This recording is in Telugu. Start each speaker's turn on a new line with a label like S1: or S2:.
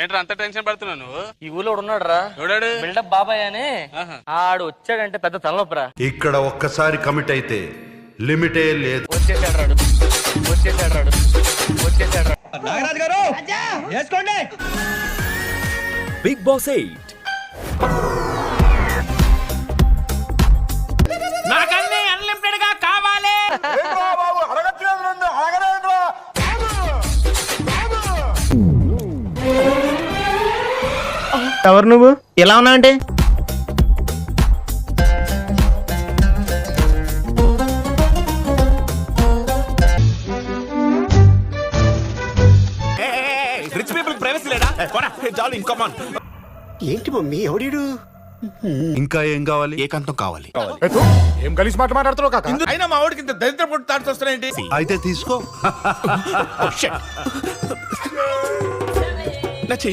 S1: ఏంట్రా అంత టెన్షన్ పడుతున్నావు నువ్వు?
S2: ఈ ఊళ్ళో ఉన్నాడు రా,
S1: ఎవడాడు?
S2: బిల్డప్ బాబాయ్ అని. ఆడు వచ్చాడంటే పెద్ద తలనొప్పరా.
S3: ఇక్కడ ఒక్కసారి కమిట్ అయితే లిమిటే లేదు.
S2: వచ్చేసాడు రాడు, వచ్చేసాడు రాడు, వచ్చేసాడు రాడు.
S4: నాగరాజు గారు వేసుకోండి.
S5: బిగ్ బాస్ 8
S4: నాకన్నీ అన్లిమిటెడ్ గా కావాలి.
S6: ఎవరు నువ్వు? ఎలా ఉన్నా అంటే
S4: రిచ్ పీపుల్ ప్రైవసీ లేదా? చాలు ఇంకో
S7: ఏంటి మమ్మీ ఎవడీడు?
S3: ఇంకా ఏం కావాలి?
S4: ఏకాంతం కావాలి.
S7: ఏం కలిసి మాట మాట్లాడుతున్నావు కాక?
S4: అయినా మా వాడికి ఇంత దరిద్ర పొట్టు తాడుతూ వస్తున్నాయేంటి?
S3: అయితే తీసుకో.
S4: నా చెయ్యి